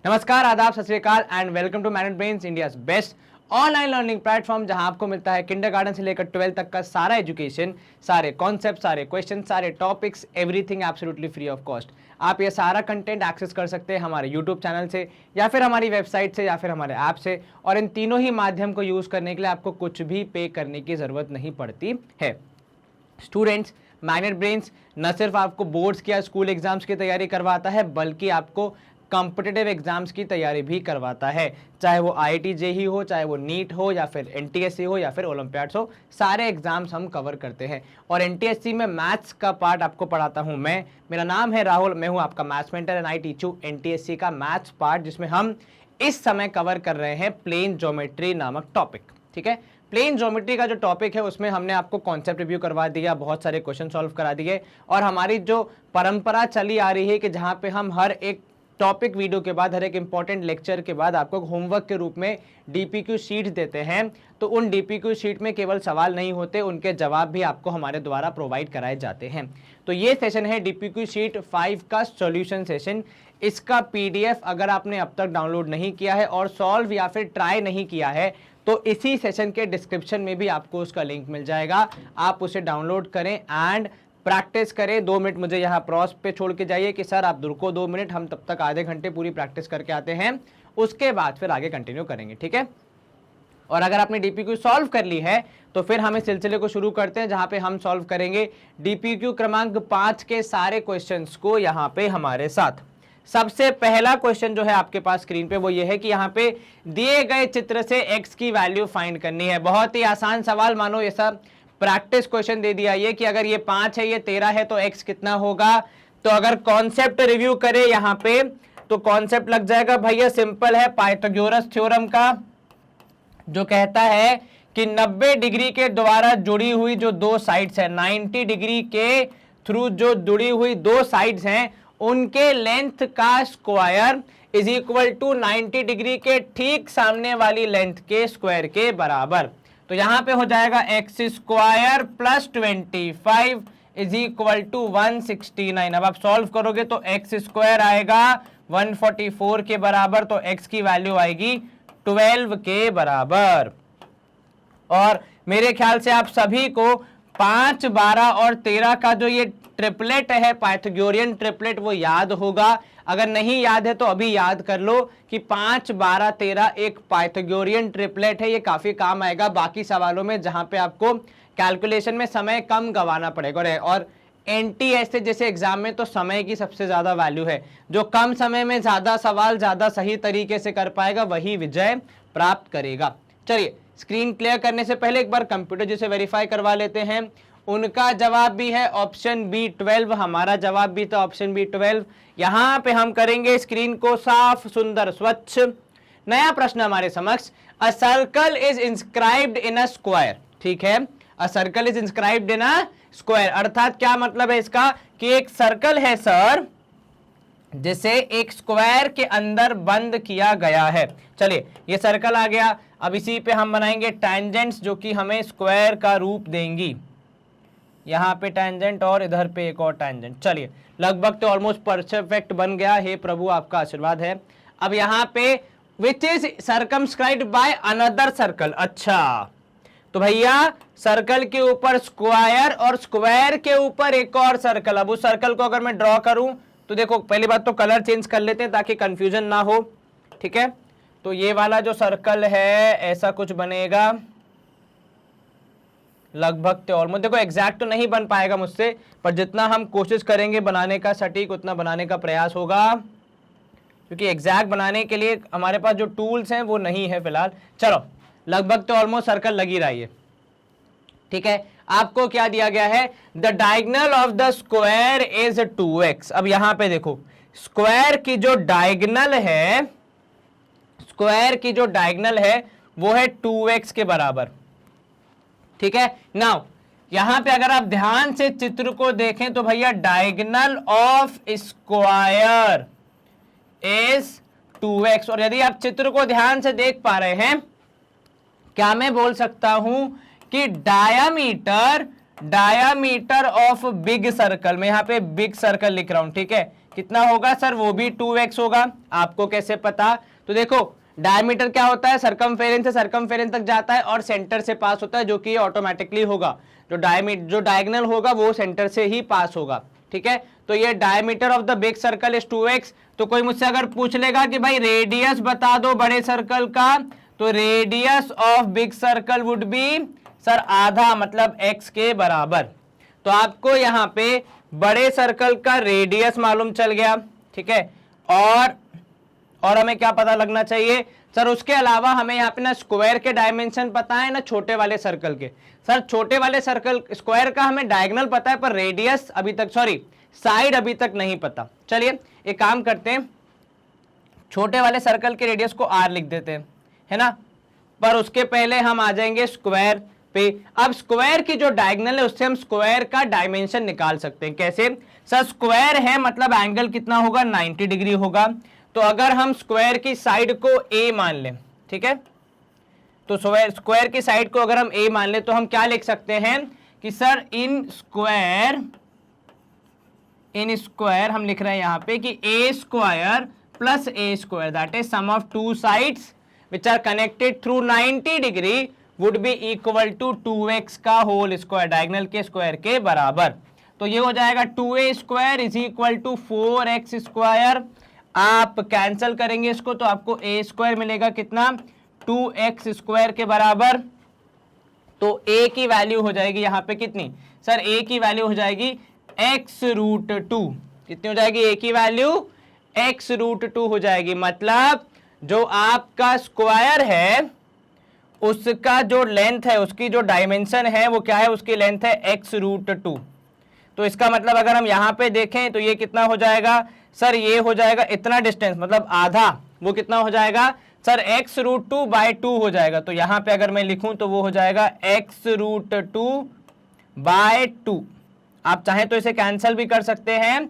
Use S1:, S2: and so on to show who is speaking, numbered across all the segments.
S1: नमस्कार, आदाब, सत श्री अकाल and welcome to Manage Brains, India's best online learning platform, जहां आपको मिलता है किंडरगार्टन से लेकर 12th तक का सारा एजुकेशन, सारे कॉन्सेप्ट, सारे क्वेश्चन, सारे topics, everything absolutely free of cost. आप ये सारा कंटेंट एक्सेस कर सकते हैं हमारे यूट्यूब चैनल से या फिर हमारी वेबसाइट से या फिर हमारे ऐप से, और इन तीनों ही माध्यम को यूज़ करने के लिए आपको कुछ भी पे करने की ज़रूरत नहीं पड़ती है। स्टूडेंट्स, मैनेज ब्रेन्स न सिर्फ आपको बोर्ड्स की या स्कूल एग्जाम्स की तैयारी करवाता है, बल्कि आपको कॉम्पिटिटिव एग्जाम्स की तैयारी भी करवाता है। चाहे वो IIT JEE हो, चाहे वो नीट हो या फिर NTSC हो या फिर ओलंपियाड्स हो, सारे एग्जाम्स हम कवर करते हैं। और NTSC में मैथ्स का पार्ट आपको पढ़ाता हूं मैं। मेरा नाम है राहुल, मैं हूं आपका maths mentor and I teach you NTSC का मैथ्स पार्ट, जिसमें हम इस समय कवर कर रहे हैं प्लेन ज्योमेट्री नामक टॉपिक। ठीक है, प्लेन ज्योमेट्री का जो टॉपिक है उसमें हमने आपको कॉन्सेप्ट रिव्यू करवा दिया, बहुत सारे क्वेश्चन सॉल्व करा दिए, और हमारी जो परंपरा चली आ रही है कि जहां पे हम हर एक टॉपिक वीडियो के बाद, हर एक इंपॉर्टेंट लेक्चर के बाद आपको होमवर्क के रूप में DPQ शीट देते हैं, तो उन DPQ शीट में केवल सवाल नहीं होते, उनके जवाब भी आपको हमारे द्वारा प्रोवाइड कराए जाते हैं। तो ये सेशन है DPQ शीट 5 का सॉल्यूशन सेशन। इसका PDF अगर आपने अब तक डाउनलोड नहीं किया है और सॉल्व या फिर ट्राई नहीं किया है, तो इसी सेशन के डिस्क्रिप्शन में भी आपको उसका लिंक मिल जाएगा। आप उसे डाउनलोड करें एंड प्रैक्टिस करें। 2 मिनट मुझे यहाँ प्रॉस पे छोड़ के जाइए कि सर आप रुको 2 मिनट, हम तब तक आधे घंटे पूरी प्रैक्टिस करके आते हैं, उसके बाद फिर आगे कंटिन्यू करेंगे। ठीक है, और अगर आपने DPQ सॉल्व कर ली है तो फिर हम इस सिलसिले को शुरू करते हैं, जहां पे हम सॉल्व करेंगे DPQ क्रमांक 5 के सारे क्वेश्चंस को यहाँ पे हमारे साथ। सबसे पहला क्वेश्चन जो है आपके पास स्क्रीन पे वो ये है कि यहाँ पे दिए गए चित्र से x की वैल्यू फाइंड करनी है। बहुत ही आसान सवाल, मानो ये सब प्रैक्टिस क्वेश्चन दे दिया ये कि अगर ये 5 है, ये 13 है, तो x कितना होगा। तो अगर कॉन्सेप्ट रिव्यू करें यहाँ पे तो कॉन्सेप्ट लग जाएगा भैया, सिंपल है, पाइथागोरस थ्योरम का, जो कहता है कि 90 डिग्री के द्वारा जुड़ी हुई जो दो साइड्स है, 90 डिग्री के थ्रू जो जुड़ी हुई दो साइड्स हैं, उनके लेंथ का square is equal to 90 degree के ठीक सामने वाली लेंथ के स्क्वायर के बराबर। तो यहां पे हो जाएगा x square plus 25 is equal to 169। अब आप सॉल्व करोगे तो x स्क्वायर आएगा 144 के बराबर, तो x की वैल्यू आएगी 12 के बराबर। और मेरे ख्याल से आप सभी को 5, 12 और 13 का जो ये ट्रिपलेट है, पाइथागोरियन ट्रिपलेट, वो याद होगा। अगर नहीं याद है तो अभी याद कर लो कि 5, 12, 13 एक पाइथागोरियन ट्रिपलेट है। ये काफी काम आएगा बाकी सवालों में, जहां पे आपको कैलकुलेशन में समय कम गंवाना पड़ेगा। और NTSA जैसे एग्जाम में तो समय की सबसे ज्यादा वैल्यू है। जो कम समय में ज्यादा सवाल ज्यादा सही तरीके से कर पाएगा वही विजय प्राप्त करेगा। चलिए, स्क्रीन क्लियर करने से पहले एक बार कंप्यूटर जिसे वेरीफाई करवा लेते हैं। उनका जवाब भी है ऑप्शन बी 12, हमारा जवाब भी था ऑप्शन बी 12। यहां पे हम करेंगे स्क्रीन को साफ, सुंदर, स्वच्छ। नया प्रश्न हमारे समक्ष, अ circle is inscribed in a square. ठीक है, अ circle is inscribed in a square, अर्थात क्या मतलब है इसका कि एक सर्कल है सर, जिसे एक स्क्वायर के अंदर बंद किया गया है। चलिए, ये सर्कल आ गया। अब इसी पे हम बनाएंगे टैंजेंट्स, जो कि हमें स्क्वायर का रूप देंगी। यहाँ पे टैंजेंट और इधर पे एक और टैंजेंट। चलिए, लगभग तो ऑलमोस्ट परफेक्ट बन गया। हे प्रभु, आपका आशीर्वाद है। अब यहाँ पे which is circumscribed by another circle. अच्छा, तो भैया सर्कल के ऊपर स्क्वायर और स्क्वायर के ऊपर एक और सर्कल। अब उस सर्कल को अगर मैं ड्रॉ करूं तो देखो, पहली बात तो कलर चेंज कर लेते हैं ताकि कंफ्यूजन ना हो। ठीक है, तो ये वाला जो सर्कल है ऐसा कुछ बनेगा, लगभग तो ऑलमोस्ट, देखो एग्जैक्ट तो नहीं बन पाएगा मुझसे, पर जितना हम कोशिश करेंगे बनाने का सटीक, उतना बनाने का प्रयास होगा, क्योंकि एग्जैक्ट बनाने के लिए हमारे पास जो टूल्स हैं वो नहीं है फिलहाल। चलो, लगभग तो ऑलमोस्ट सर्कल लग ही रही है। ठीक है, आपको क्या दिया गया है, the diagonal of the square is 2x। अब यहां पे देखो, स्क्वायर की जो डायगोनल है, स्क्वायर की जो डायगोनल है वो है 2x के बराबर। ठीक है, नाउ यहां पे अगर आप ध्यान से चित्र को देखें तो भैया diagonal of square is 2x। और यदि आप चित्र को ध्यान से देख पा रहे हैं, क्या मैं बोल सकता हूं कि डायामीटर ऑफ बिग सर्कल, मैं यहां पे बिग सर्कल लिख रहा हूं। ठीक है, कितना होगा सर, वो भी 2x होगा। आपको कैसे पता, तो देखो डायमीटर क्या होता है, सर्कमफेरेंस से सर्कमफेरेंस तक जाता है और सेंटर से पास होता है, जो कि ऑटोमेटिकली होगा। जो डायगोनल होगा वो सेंटर से ही पास होगा, ठीक है। तो ये diameter of the big circle is 2x। तो कोई मुझसे अगर पूछ लेगा कि भाई रेडियस बता दो बड़े सर्कल का, तो radius of big circle would be sir आधा, मतलब x के बराबर। तो आपको यहाँ पे बड़े सर्कल का रेडियस मालूम चल गया, ठीक है। और हमें क्या पता लगना चाहिए सर, उसके अलावा हमें यहाँ पे ना स्क्वायर के डायमेंशन पता है ना छोटे वाले सर्कल के। सर छोटे वाले सर्कल स्क्वायर का हमें डायगोनल पता है, पर रेडियस अभी तक, सॉरी साइड अभी तक नहीं पता। चलिए एक काम करते हैं, छोटे वाले सर्कल के रेडियस को r लिख देते हैं, है ना। पर उसके पहले हम आ जाएंगे स्क्वायर पे। अब स्क्वायर की जो डायगोनल है उससे हम स्क्वायर का डायमेंशन निकाल सकते हैं। कैसे सर, स्क्वायर है मतलब एंगल कितना होगा, 90 डिग्री होगा। तो अगर हम स्क्वायर की साइड को a मान लें, ठीक है, तो स्क्वायर की साइड को अगर हम a मान लें तो हम क्या लिख सकते हैं कि सर इन स्क्वायर हम लिख रहे हैं यहाँ पे कि a square plus a square that is sum of two sides which are connected through 90 degree would be equal to 2x का होल स्क्वायर, डायगोनल के स्क्वायर के बराबर। तो ये हो जाएगा 2a square is equal to 4x square. आप cancel करेंगे इसको तो आपको a स्क्वायर मिलेगा कितना, 2x स्क्वायर के बराबर। तो a की वैल्यू हो जाएगी यहाँ पे कितनी सर, a की वैल्यू हो जाएगी x√2। कितनी हो जाएगी a की वैल्यू, x√2 हो जाएगी। मतलब जो आपका स्क्वायर है उसका जो लेंथ है, उसकी जो डायमेंशन है वो क्या है, उसकी लेंथ है x√2। तो इसका मतलब अगर हम यहाँ पे देखें तो ये कितना हो जाएगा सर, ये हो जाएगा इतना डिस्टेंस, मतलब आधा, वो कितना हो जाएगा सर x√2/2 हो जाएगा। तो यहाँ पे अगर मैं लिखूं तो वो हो जाएगा x√2/2। आप चाहें तो इसे कैंसिल भी कर सकते हैं।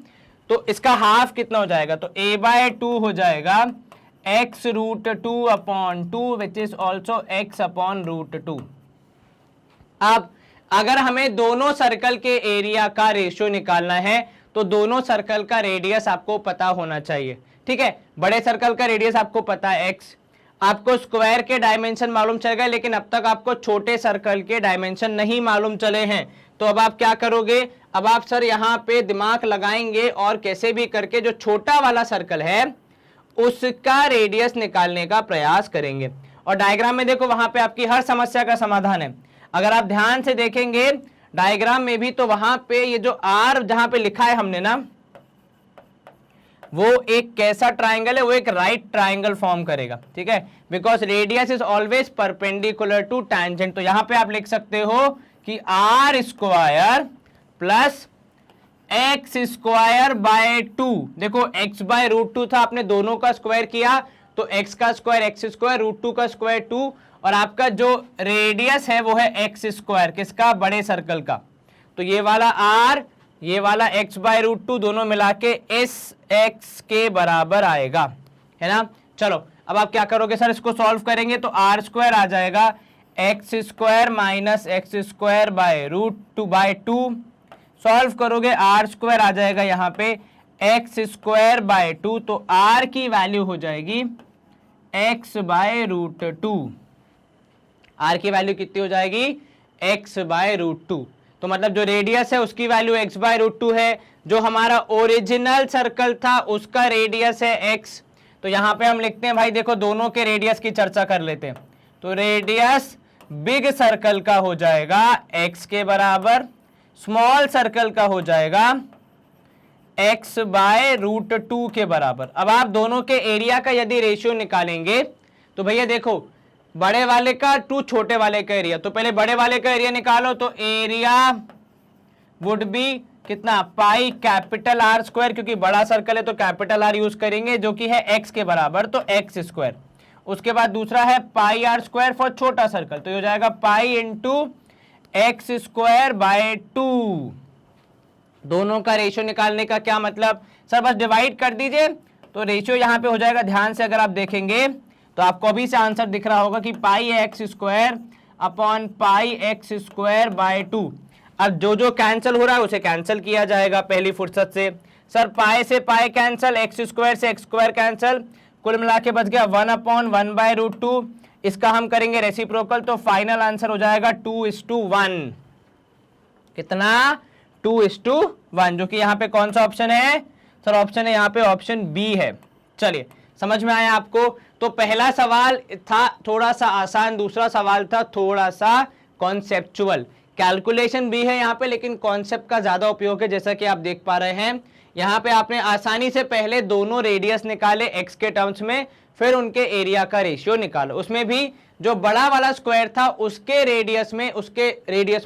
S1: तो इसका हाफ कितना हो जाएगा, तो a/2 हो जाएगा x√2/2 which is also x/√2। अब अगर हमें दोनों सर्कल के एरिया का रेशियो निकालना है तो दोनों सर्कल का रेडियस आपको पता होना चाहिए, ठीक है। बड़े सर्कल का रेडियस आपको पता है x, आपको स्क्वायर के डायमेंशन मालूम चल गए, लेकिन अब तक आपको छोटे सर्कल के डायमेंशन नहीं मालूम चले हैं। तो अब आप क्या करोगे, अब आप सर यहाँ पे दिमाग लगाएंगे और कैसे भी करके जो छोटा वाला सर्कल है उसका रेडियस निकालने का प्रयास करेंगे। और डायग्राम में देखो वहां पे आपकी हर समस्या का समाधान है। अगर आप ध्यान से देखेंगे डायग्राम में भी तो वहां पे ये जो r जहां पे लिखा है हमने ना, वो एक कैसा ट्राइंगल है, वो एक राइट ट्राइंगल फॉर्म करेगा, ठीक है, because radius is always perpendicular to tangent. तो यहां पे आप लिख सकते हो कि r square plus x square by 2। देखो x/√2 था, आपने दोनों का स्क्वायर किया तो x का स्क्वायर x स्क्वायर, √2 का स्क्वायर 2, और आपका जो रेडियस है वो है x स्क्वायर, किसका, बड़े सर्कल का। तो ये वाला r, ये वाला x/√2 दोनों मिला के इस x के बराबर आएगा, है ना। चलो अब आप क्या करोगे सर, इसको सॉल्व करेंगे तो r स्क्वायर आ जाएगा x square minus x square √2/2। Solve करोगे r स्क्वायर आ जाएगा यहाँ पे x स्क्वायर बाय 2। तो r की वैल्यू हो जाएगी x/√2। r की वैल्यू कितनी हो जाएगी, x/√2। तो मतलब जो रेडियस है उसकी वैल्यू x/√2 है, जो हमारा ओरिजिनल सर्कल था उसका रेडियस है x। तो यहाँ पे हम लिखते हैं भाई, देखो दोनों के रेडियस की चर्चा कर लेते हैं। तो रेडियस बिग सर्कल का हो जाएगा x के बराबर, स्मॉल सर्कल का हो जाएगा x/√2 के बराबर। अब आप दोनों के एरिया का यदि रेशियो निकालेंगे तो भैया देखो बड़े वाले का टू छोटे वाले का एरिया, तो पहले बड़े वाले का एरिया निकालो तो एरिया वुड बी कितना, पाई कैपिटल R स्क्वायर, क्योंकि बड़ा सर्कल है तो कैपिटल R यूज करेंगे जो कि है x के बराबर, तो x स्क्वायर। उसके बाद दूसरा है पाई R स्क्वायर फॉर छोटा सर्कल, तो ये हो जाएगा pi into x square by 2। दोनों का रेशियो निकालने का क्या मतलब सर, बस डिवाइड कर दीजिए तो रेशियो यहाँ पे हो जाएगा। ध्यान से अगर आप देखेंगे तो आपको अभी से आंसर दिख रहा होगा कि पाई x square upon pi x square by 2। अब जो जो कैंसिल हो रहा है उसे कैंसिल किया जाएगा पहली फुर्सत से। सर पाई से पाई कैंसिल, एक्स स्क्वायर से एक्स स्क्वायर कैंसिल, कुल मिला के बच गया 1/1/√2। इसका हम करेंगे रेसिप्रोकल तो फाइनल आंसर हो जाएगा 2:1। कितना? 2:1, जो कि यहाँ पे कौन सा ऑप्शन है सर? ऑप्शन है यहाँ पे ऑप्शन बी है। चलिए समझ में आया आपको? तो पहला सवाल था थोड़ा सा आसान, दूसरा सवाल था थोड़ा सा कॉन्सेप्चुअल। कैलकुलेशन भी है यहाँ पे, लेकिन कॉन्सेप्ट का ज्यादा उपयोग है। जैसा कि आप देख पा रहे हैं यहाँ पे आपने आसानी से पहले दोनों रेडियस निकाले एक्स के टर्म्स में, फिर उनके एरिया का रेशियो निकालो। उसमें भी जो बड़ा वाला स्क्वायर था उसके रेडियस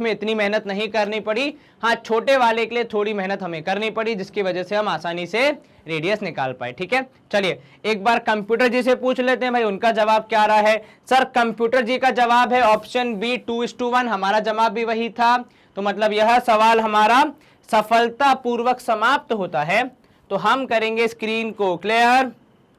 S1: में इतनी मेहनत नहीं करनी पड़ी। हाँ, छोटे वाले के लिए थोड़ी मेहनत हमें करनी पड़ी, जिसकी वजह से हम आसानी से रेडियस निकाल पाए। ठीक है, चलिए एक बार कंप्यूटर जी से पूछ लेते हैं भाई उनका जवाब क्या रहा है। सर कंप्यूटर जी का जवाब है ऑप्शन बी 2:1। हमारा जवाब भी वही था, तो मतलब यह सवाल हमारा सफलतापूर्वक समाप्त होता है। तो हम करेंगे स्क्रीन को क्लियर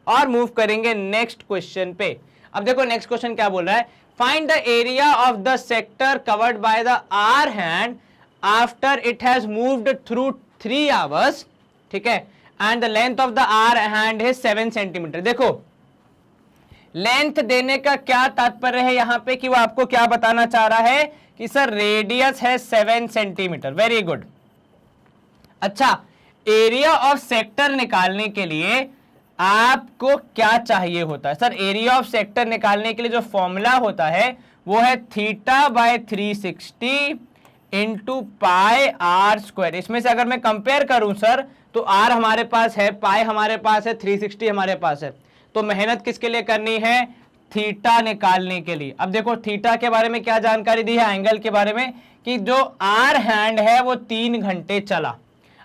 S1: और मूव करेंगे नेक्स्ट क्वेश्चन पे। अब देखो नेक्स्ट क्वेश्चन क्या बोल रहा है, find the area of the sector covered by the hour hand after it has moved through 3 hours. ठीक है, and the length of the hour hand है 7 सेंटीमीटर। देखो लेंथ देने का क्या तात्पर्य है यहाँ पे कि वो आपको क्या बताना चाह रहा है कि सर रेडियस है 7 सेंटीमीटर। Very good. अच्छा, एरिया ऑफ सेक्टर निकालने के लिए आपको क्या चाहिए होता है? सर एरिया ऑफ सेक्टर निकालने के लिए जो फॉर्मूला होता है वो है θ/360 इंटू पाई आर स्क्वायर। इसमें से अगर मैं कंपेयर करूं सर तो आर हमारे पास है, पाई हमारे पास है, 360 हमारे पास है। तो मेहनत किसके लिए करनी है? थीटा निकालने के लिए। अब देखो थीटा के बारे में क्या जानकारी दी है, एंगल के बारे में, कि जो आर हैंड है वो 3 घंटे चला।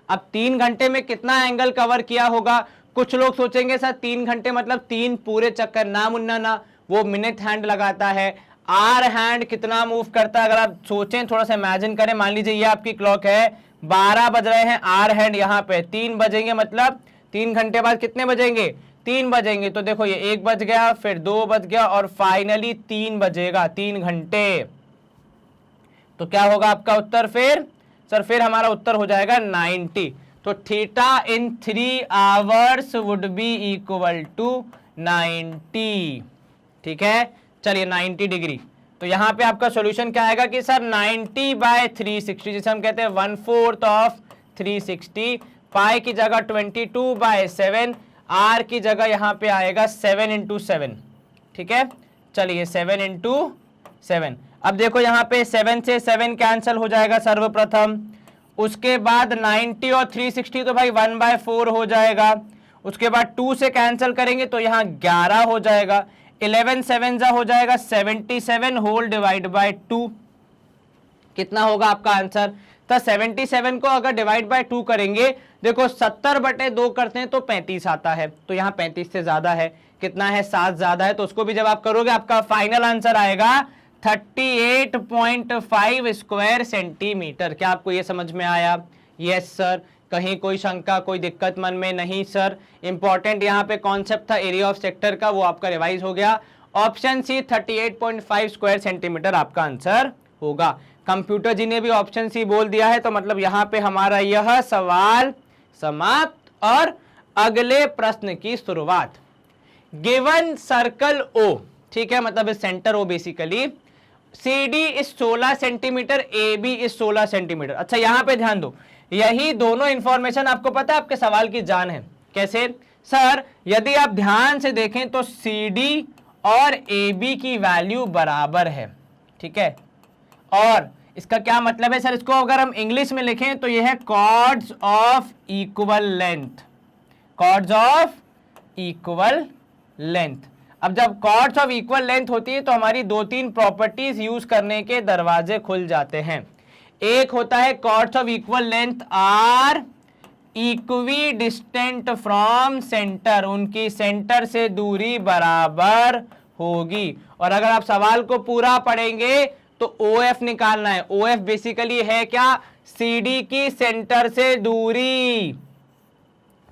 S1: अब 3 घंटे में कितना एंगल कवर किया होगा? कुछ लोग सोचेंगे सर 3 घंटे मतलब 3 पूरे चक्कर, ना मुन्ना ना, वो मिनट हैंड लगाता है। आर हैंड कितना मूव करता है? अगर आप सोचें, थोड़ा सा इमेजिन करें, मान लीजिए ये आपकी क्लॉक है, 12 बज रहे हैं, आर हैंड यहाँ पे 3 बजेंगे, मतलब 3 घंटे बाद कितने बजेंगे? 3 बजेंगे। तो देखो ये 1 बज गया, फिर 2 बज गया और फाइनली 3 बजेगा, 3 घंटे। तो क्या होगा आपका उत्तर? फिर सर फिर हमारा उत्तर हो जाएगा 90। तो theta in 3 hours would be equal to 90। ठीक है, चलिए 90 डिग्री। तो यहां पे आपका सॉल्यूशन क्या आएगा कि सर 90/360, जिसे हम कहते हैं 1/4 ऑफ 360। पाई की जगह 22/7, आर की जगह यहां पे आएगा 7 × 7। ठीक है, चलिए 7 × 7। अब देखो यहाँ पे 7 से 7 कैंसिल हो जाएगा सर्वप्रथम। उसके बाद 90 और 360 तो भाई 1/4 हो जाएगा। उसके बाद 2 से कैंसिल करेंगे तो यहाँ 11 हो जाएगा। 11 7 हो जाएगा 77 होल डिवाइड बाय 2। कितना होगा आपका आंसर? तो 77 को अगर डिवाइड बाय 2 करेंगे, देखो 70/2 करते हैं तो 35 आता है। तो यहाँ 35 से ज्यादा है, कितना है? 7 ज्यादा है। तो उसको भी जब आप करोगे आपका फाइनल आंसर आएगा 38.5 स्क्वायर सेंटीमीटर। क्या आपको ये समझ में आया? Yes sir. कहीं कोई शंका, कोई दिक्कत मन में? नहीं सर। इंपॉर्टेंट यहाँ पे कॉन्सेप्ट था एरिया ऑफ सेक्टर का, वो आपका रिवाइज हो गया। ऑप्शन सी 38.5 स्क्वायर सेंटीमीटर आपका आंसर होगा। कंप्यूटर जी ने भी ऑप्शन सी बोल दिया है, तो मतलब यहाँ पे हमारा यह सवाल समाप्त और अगले प्रश्न की शुरुआत। गिवन सर्कल ओ, ठीक है, मतलब centre O basically, CD is 16 centimetre, AB is 16 centimetre. अच्छा यहाँ पे ध्यान दो, यही दोनों इंफॉर्मेशन आपको पता है आपके सवाल की जान है। कैसे सर? यदि आप ध्यान से देखें तो CD और AB की वैल्यू बराबर है। ठीक है, और इसका क्या मतलब है सर? इसको अगर हम इंग्लिश में लिखें तो यह है chords of equal length. Chords of equal length. अब जब कॉर्ड्स ऑफ इक्वल लेंथ होती है तो हमारी 2-3 प्रॉपर्टीज यूज करने के दरवाजे खुल जाते हैं। एक होता है chords of equal length are equidistant from centre, उनकी सेंटर से दूरी बराबर होगी। और अगर आप सवाल को पूरा पढ़ेंगे तो OF निकालना है। OF बेसिकली है क्या? CD की सेंटर से दूरी।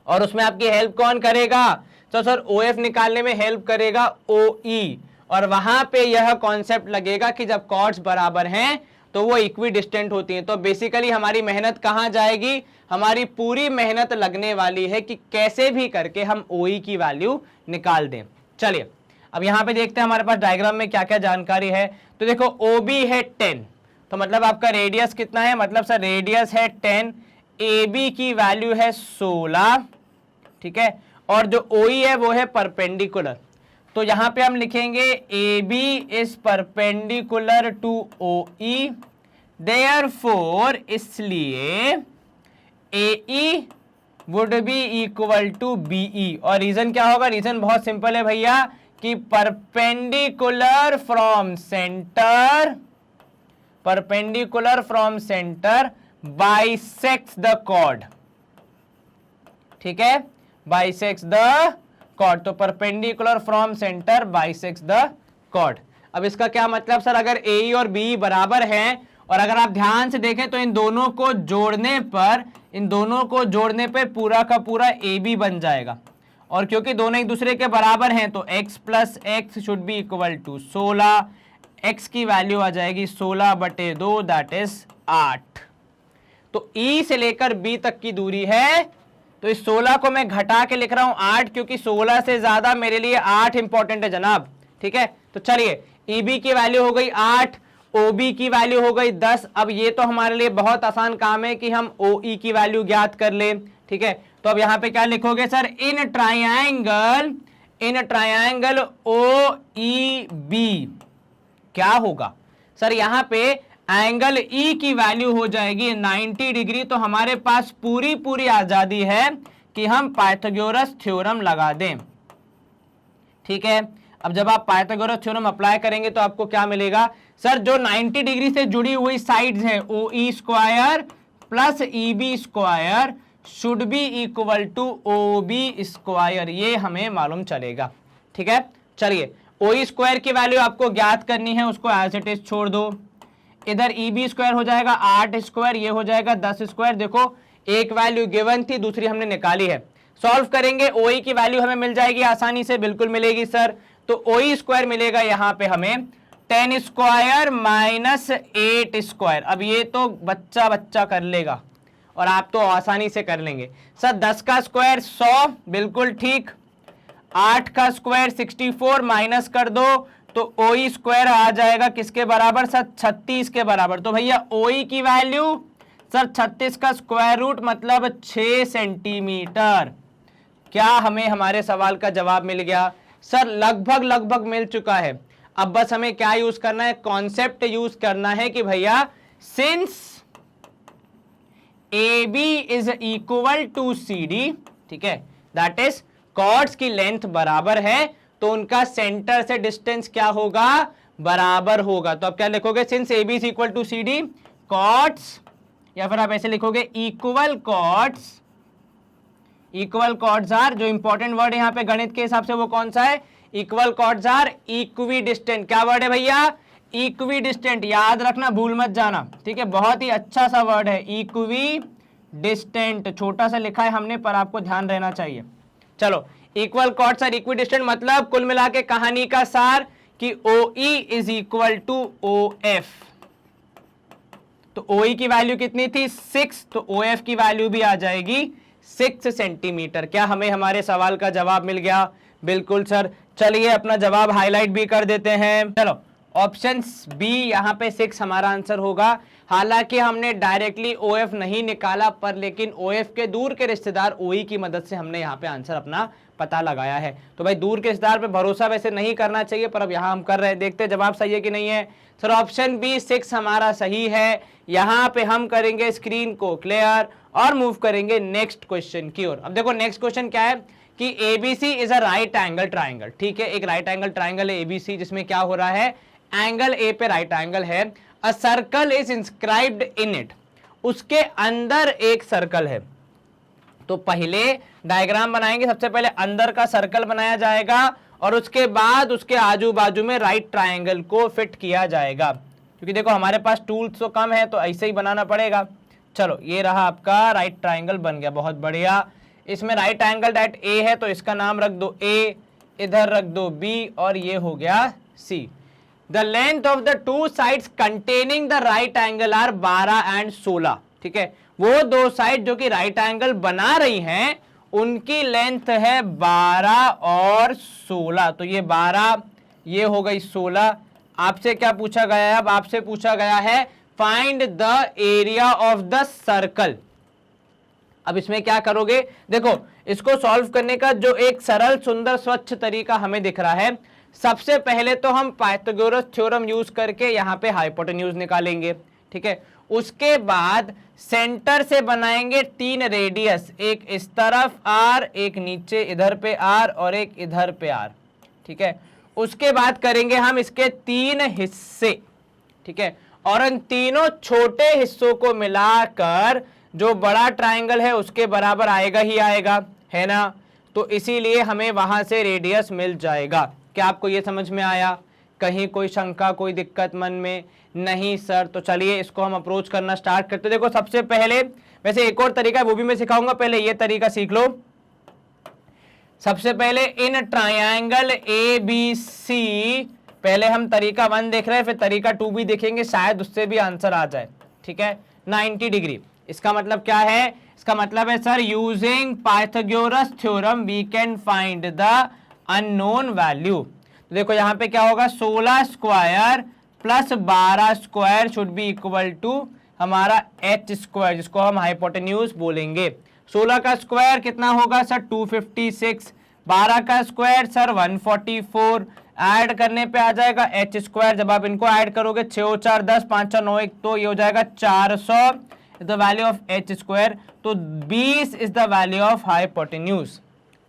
S1: और उसमें आपकी हेल्प कौन करेगा? तो सर OF निकालने में हेल्प करेगा OE। और वहां पे यह कॉन्सेप्ट लगेगा कि जब कॉर्ड्स बराबर हैं तो वो इक्वी डिस्टेंट होती हैं। तो बेसिकली हमारी मेहनत कहाँ जाएगी, हमारी पूरी मेहनत लगने वाली है कि कैसे भी करके हम OE की वैल्यू निकाल दें। चलिए अब यहां पे देखते हैं हमारे पास डायग्राम में क्या क्या जानकारी है। तो देखो OB है 10, तो मतलब आपका रेडियस कितना है, मतलब सर रेडियस है 10, AB की वैल्यू है 16, ठीक है, और जो OE है वो है परपेंडिकुलर। तो यहां पे हम लिखेंगे AB is perpendicular to OE, therefore इसलिए AE would be equal to BE। और रीजन क्या होगा, रीजन बहुत सिंपल है भैया कि perpendicular from centre bisects the chord, ठीक है, बाइसेक्ट्स द कॉर्ड। तो perpendicular from centre bisects the chord. अब इसका क्या मतलब सर, अगर AE और BE बराबर हैं और अगर आप ध्यान से देखें तो इन दोनों को जोड़ने पर पूरा का पूरा AB बन जाएगा। और क्योंकि दोनों एक दूसरे के बराबर हैं तो x प्लस x should be equal to 16, x की वैल्यू आ जाएगी 16/2 दैट इज 8। तो E से लेकर B तक की दूरी है, तो इस 16 को मैं घटा के लिख रहा हूं 8, क्योंकि 16 से ज्यादा मेरे लिए 8 इंपॉर्टेंट है जनाब, ठीक है। तो चलिए EB की वैल्यू हो गई 8, OB की वैल्यू हो गई 10। अब ये तो हमारे लिए बहुत आसान काम है कि हम OE की वैल्यू ज्ञात कर लें, ठीक है। तो अब यहां पे क्या लिखोगे सर, इन ट्रायंगल OEB क्या होगा सर, यहां पे एंगल E की वैल्यू हो जाएगी 90 डिग्री। तो हमारे पास पूरी आजादी है कि हम पाइथागोरस थ्योरम लगा दें, ठीक है। अब जब आप पाइथागोरस थ्योरम अप्लाई करेंगे तो आपको क्या मिलेगा सर, जो 90 डिग्री से जुड़ी हुई साइड्स हैं OE square plus EB square should be equal to OB square, ये हमें मालूम चलेगा, ठीक है। चलिए OE स्क्वायर की वैल्यू आपको ज्ञात करनी है, उसको एज इट इज छोड़ दो। इधर EB स्क्वायर हो जाएगा 8 स्क्वायर, ये हो जाएगा 10 स्क्वायर। देखो एक वैल्यू गिवन थी, दूसरी हमने निकाली है। सॉल्व करेंगे OE की वैल्यू हमें मिल जाएगी आसानी से, बिल्कुल मिलेगी सर। तो OE स्क्वायर मिलेगा यहां पे हमें 10 स्क्वायर माइनस 8 स्क्वायर। अब ये तो बच्चा कर लेगा और आप तो आसानी से कर लेंगे सर। 10 का स्क्वायर 100, बिल्कुल ठीक। 8 का स्क्वायर 64, माइनस कर दो तो OE स्क्वायर आ जाएगा किसके बराबर सर, 36 के बराबर। तो भैया OE की वैल्यू सर 36 का स्क्वायर रूट मतलब 6 सेंटीमीटर। क्या हमें हमारे सवाल का जवाब मिल गया सर? लगभग मिल चुका है। अब बस हमें क्या यूज करना है, कॉन्सेप्ट यूज करना है कि भैया since AB is equal to CD, ठीक है, दैट इज कॉर्ड्स की लेंथ बराबर है तो उनका सेंटर से डिस्टेंस क्या होगा, बराबर होगा। तो अब क्या लिखोगे, since AB is equal to CD chords, या फिर आप ऐसे लिखोगे इक्वल कॉर्ड्स आर, जो इंपॉर्टेंट वर्ड है यहां पे गणित के हिसाब से वो कौन सा है, equal chords are equidistant. क्या वर्ड है भैया, इक्वी डिस्टेंट, याद रखना भूल मत जाना, ठीक है, बहुत ही अच्छा सा वर्ड है इक्वी डिस्टेंट। छोटा सा लिखा है हमने पर आपको ध्यान रहना चाहिए। चलो equal chords are equidistant मतलब कुल मिला के कहानी का सार कि OE is equal to OF। तो OE की वैल्यू कितनी थी 6, तो OF की वैल्यू भी आ जाएगी 6 सेंटीमीटर। क्या हमें हमारे सवाल का जवाब मिल गया? बिल्कुल सर। चलिए अपना जवाब हाईलाइट भी कर देते हैं। चलो ऑप्शन बी यहाँ पे 6 हमारा आंसर होगा। हालांकि हमने डायरेक्टली OF नहीं निकाला पर लेकिन OF के दूर के रिश्तेदार OE की मदद से हमने यहाँ पे आंसर अपना पता लगाया है। तो भाई दूर के रिश्तेदार पे भरोसा वैसे नहीं करना चाहिए पर अब यहाँ हम कर रहे हैं, देखते जवाब सही है कि नहीं है। सर ऑप्शन बी 6 हमारा सही है। यहाँ पे हम करेंगे स्क्रीन को क्लियर और मूव करेंगे नेक्स्ट क्वेश्चन की ओर। अब देखो नेक्स्ट क्वेश्चन क्या है कि ABC is a right angle triangle, ठीक है, एक राइट एंगल ट्राइंगल है ABC जिसमें क्या हो रहा है, एंगल A पे राइट एंगल है। अ circle is inscribed in it, उसके अंदर एक सर्कल है। तो पहले डायग्राम बनाएंगे, सबसे पहले अंदर का सर्कल बनाया जाएगा और उसके बाद उसके आजू बाजू में राइट ट्राइंगल को फिट किया जाएगा। क्योंकि देखो हमारे पास टूल्स तो कम है तो ऐसे ही बनाना पड़ेगा। चलो ये रहा आपका राइट ट्राइंगल बन गया, बहुत बढ़िया। इसमें राइट एंगल डेट A है तो इसका नाम रख दो A, इधर रख दो B और ये हो गया C। The length of the two sides containing the right angle are 12 and 16। ठीक है, वो दो साइड जो कि राइट एंगल बना रही हैं उनकी लेंथ है 12 और 16। तो ये 12, ये हो गई 16। आपसे क्या पूछा गया है? अब आपसे पूछा गया है find the area of the circle. अब इसमें क्या करोगे? देखो, इसको सॉल्व करने का जो एक सरल सुंदर स्वच्छ तरीका हमें दिख रहा है, सबसे पहले तो हम पाइथागोरस थ्योरम यूज करके यहां पे हाइपोटेन्यूज निकालेंगे। ठीक है, उसके बाद सेंटर से बनाएंगे 3 रेडियस, एक इस तरफ r, एक नीचे इधर पे r और एक इधर पे r। ठीक है, उसके बाद करेंगे हम इसके 3 हिस्से। ठीक है, और इन तीनों छोटे हिस्सों को मिलाकर जो बड़ा ट्रायंगल है उसके बराबर आएगा ही आएगा, है ना? तो इसीलिए हमें वहां से रेडियस मिल जाएगा। क्या आपको ये समझ में आया? कहीं कोई शंका, कोई दिक्कत मन में? नहीं सर। तो चलिए इसको हम अप्रोच करना स्टार्ट करते। देखो, सबसे पहले, वैसे एक और तरीका है वो भी मैं सिखाऊंगा, पहले ये तरीका सीख लो। सबसे पहले इन ट्रायंगल ABC, पहले हम तरीका 1 देख रहे हैं, फिर तरीका 2 भी देखेंगे, शायद उससे भी आंसर आ जाए। ठीक है, 90 डिग्री। इसका मतलब क्या है? इसका मतलब है sir using Pythagoras theorem we can find the unknown value. तो देखो यहाँ पे क्या होगा, 16 square plus 12 square should be equal to हमारा h स्क्वायर, जिसको हम हाइपोटेन्यूज बोलेंगे। 16 का स्क्वायर कितना होगा सर? 256। 12 का स्क्वायर सर 144। ऐड करने पे आ जाएगा h स्क्वायर। जब आप इनको ऐड करोगे 6 4 10 5 4 9 1, तो ये हो जाएगा 400 is the value of h square. तो 20 is the value of hypotenuse.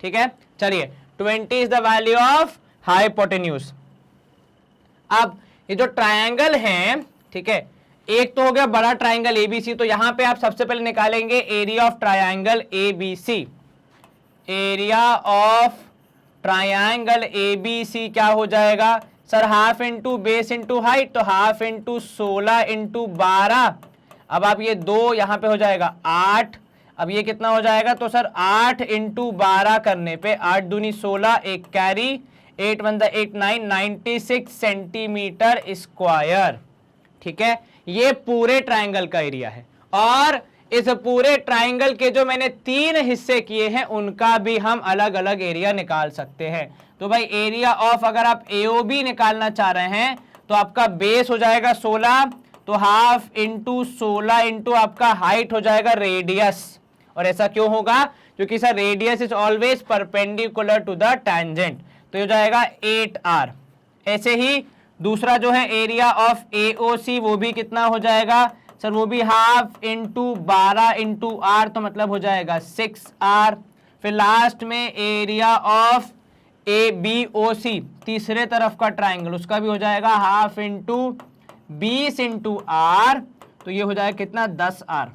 S1: ठीक है, चलिए 20 is the value of hypotenuse. अब ये जो ट्रायंगल है, ठीक है, एक तो हो गया बड़ा ट्रायंगल ABC, तो यहां पे आप सबसे पहले निकालेंगे area of triangle ABC। Area of triangle ABC क्या हो जाएगा sir? Half into base into height, तो हाफ इंटू 16 इंटू 12। अब आप ये 2 यहां पे हो जाएगा 8। अब ये कितना हो जाएगा? तो सर 8 इंटू 12 करने पे 8 दूनी 16, एक कैरी, 8 1 8 9, 96 सेंटीमीटर स्क्वायर। ठीक है, ये पूरे ट्रायंगल का एरिया है। और इस पूरे ट्रायंगल के जो मैंने 3 हिस्से किए हैं उनका भी हम अलग अलग एरिया निकाल सकते हैं। तो भाई एरिया ऑफ, अगर आप AOB निकालना चाह रहे हैं तो आपका बेस हो जाएगा 16, तो हाफ इंटू 16 इंटू आपका हाइट हो जाएगा रेडियस। और ऐसा क्यों होगा? क्योंकि sir radius is always perpendicular to the tangent, तो हो जाएगा 8r। ऐसे ही दूसरा जो है एरिया ऑफ AOC, वो भी कितना हो जाएगा सर? वो भी हाफ इंटू 12 इंटू r, तो मतलब हो जाएगा 6r। फिर लास्ट में एरिया ऑफ ABOC, तीसरे तरफ का ट्राइंगल, उसका भी हो जाएगा हाफ इंटू 20 इंटू r, तो ये हो जाएगा कितना? 10r।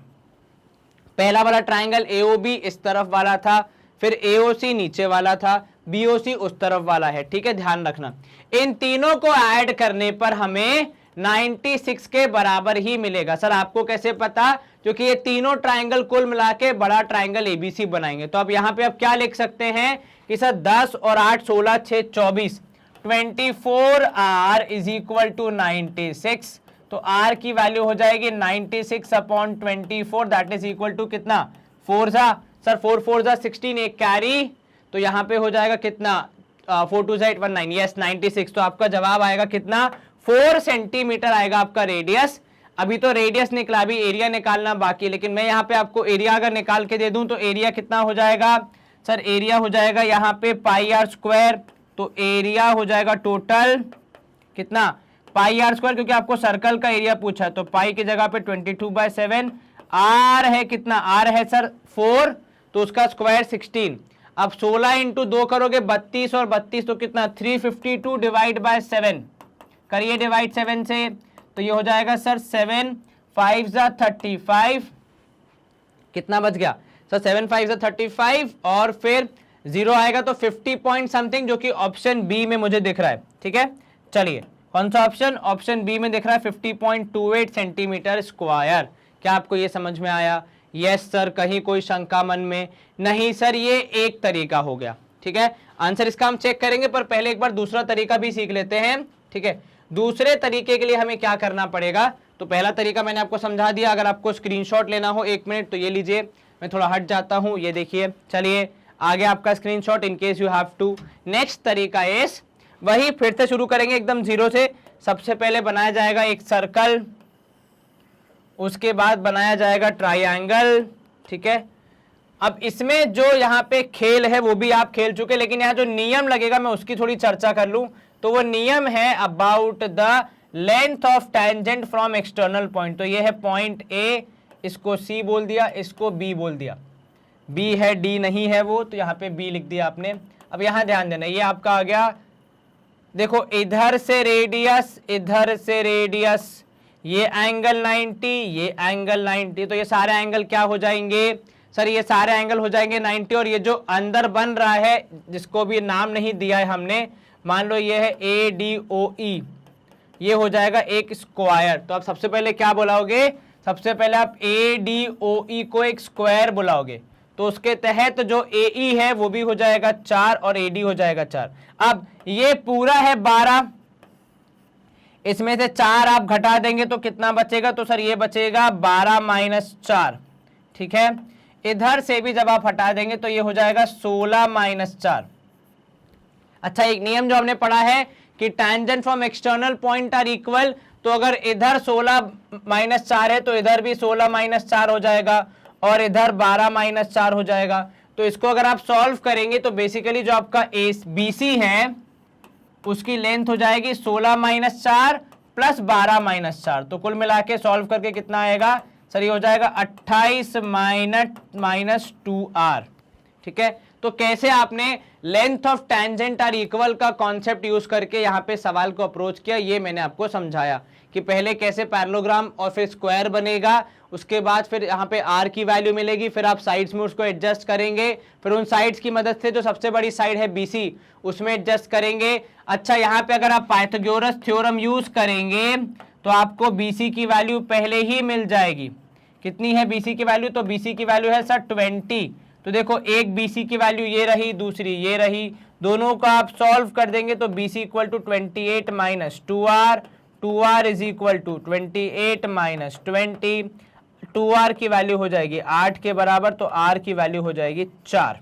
S1: पहला वाला ट्राइंगल AOB इस तरफ वाला था, फिर AOC नीचे वाला था, BOC उस तरफ वाला है। ठीक है, ध्यान रखना। इन तीनों को ऐड करने पर हमें 96 के बराबर ही मिलेगा। सर आपको कैसे पता? क्योंकि ये तीनों ट्राइंगल कुल मिला के बड़ा ट्राइंगल ABC बनाएंगे। तो अब यहाँ पे आप क्या लिख सकते हैं कि सर 10 और 8 16 6 24, 24r इज इक्वल टू 96। तो r की वैल्यू हो जाएगी 96 upon 24, that is equal to कितना? 4 जा सर 4 4 जा 16, एक कैरी, तो यहाँ पे हो जाएगा कितना? 4 2 8 1 9, यस 96। तो आपका जवाब आएगा कितना? 4 सेंटीमीटर आएगा आपका रेडियस। अभी तो रेडियस निकला, अभी एरिया निकालना बाकी, लेकिन मैं यहाँ पे आपको एरिया अगर निकाल के दे दूं तो एरिया कितना हो जाएगा सर? एरिया हो जाएगा यहाँ पे पाई आर स्क्वायर, तो एरिया हो जाएगा टोटल कितना? पाई आर स्क्वायर, क्योंकि आपको सर्कल का एरिया पूछा, तो पाई की जगह पे 22/7। आर है कितना? आर है सर 4, तो उसका स्क्वायर 16। अब 16 इंटू 2 करोगे 32, और 32 तो कितना? 352 डिवाइड बाय 7, करिए डिवाइड 7 से, तो ये हो जाएगा सर 7 5 जा 35, कितना बच गया सर? 7 5 जा 35, और फिर 0 आएगा तो 50 पॉइंट समथिंग, जो कि ऑप्शन बी में मुझे दिख रहा है। ठीक है, चलिए कौन सा ऑप्शन? ऑप्शन बी में दिख रहा है 50.28 सेंटीमीटर स्क्वायर। क्या आपको ये समझ में आया? Yes sir. कहीं कोई शंका मन में? नहीं सर, ये एक तरीका हो गया। ठीक है, आंसर इसका हम चेक करेंगे, पर पहले एक बार दूसरा तरीका भी सीख लेते हैं। ठीक है, दूसरे तरीके के लिए हमें क्या करना पड़ेगा, तो पहला तरीका मैंने आपको समझा दिया, अगर आपको स्क्रीनशॉट लेना हो 1 मिनट तो ये लीजिए, मैं थोड़ा हट जाता हूं, ये देखिए, चलिए आगे आपका screenshot in case you have to. Next तरीका इज, वही फिर से शुरू करेंगे एकदम जीरो से। सबसे पहले बनाया जाएगा एक सर्कल, उसके बाद बनाया जाएगा ट्राइंगल, ठीक है। अब इसमें जो यहाँ पे खेल है वो भी आप खेल चुके, लेकिन यहाँ जो नियम लगेगा मैं उसकी थोड़ी चर्चा कर लूं। तो वो नियम है about the length of tangent from external point. तो ये है पॉइंट ए, इसको सी बोल दिया, इसको बी बोल दिया, बी है डी नहीं है वो, तो यहाँ पे बी लिख दिया आपने। अब यहाँ ध्यान देना, ये आपका आ गया, देखो इधर से रेडियस, इधर से रेडियस, ये एंगल 90, ये एंगल 90, तो ये सारे एंगल क्या हो जाएंगे सर, ये सारे एंगल हो जाएंगे 90। और ये जो अंदर बन रहा है जिसको भी नाम नहीं दिया है हमने, मान लो ये है ADOE, ये हो जाएगा एक स्क्वायर। तो आप सबसे पहले क्या बुलाओगे, सबसे पहले आप ADOE को एक स्क्वायर बुलाओगे, तो उसके तहत जो AE है वो भी हो जाएगा 4 और AD हो जाएगा 4। अब ये पूरा है 12, इसमें से 4 आप घटा देंगे तो कितना बचेगा, तो सर ये बचेगा 12 - 4, ठीक है। इधर से भी जब आप हटा देंगे तो ये हो जाएगा 16 - 4। अच्छा, एक नियम जो हमने पढ़ा है कि tangent from external point are equal, तो अगर इधर 16 - 4 है तो इधर भी 16 - 4 हो जाएगा और इधर 12 - 4 हो जाएगा। तो इसको अगर आप सॉल्व करेंगे तो बेसिकली जो आपका BC है उसकी लेंथ हो जाएगी 16 - 4 प्लस 12 - 4, तो कुल मिला के सॉल्व करके कितना आएगा सर, ये हो जाएगा 28 - 2r, ठीक है। तो कैसे आपने length of tangent are equal का कॉन्सेप्ट यूज करके यहाँ पे सवाल को अप्रोच किया, ये मैंने आपको समझाया कि पहले कैसे पैरेललोग्राम और फिर स्क्वायर बनेगा, उसके बाद फिर यहाँ पे r की वैल्यू मिलेगी, फिर आप साइड्स में उसको एडजस्ट करेंगे, फिर उन साइड्स की मदद से जो सबसे बड़ी साइड है BC उसमें एडजस्ट करेंगे। अच्छा, यहाँ पे अगर आप पाइथागोरस थ्योरम यूज करेंगे तो आपको BC की वैल्यू पहले ही मिल जाएगी। कितनी है BC की वैल्यू, तो BC की वैल्यू है सर 20। तो देखो एक BC की वैल्यू ये रही, दूसरी ये रही, दोनों का आप सॉल्व कर देंगे तो BC = 28 - 2r, 2r = 28 - 20, 2r की वैल्यू हो जाएगी 8 के बराबर, तो r की वैल्यू हो जाएगी 4,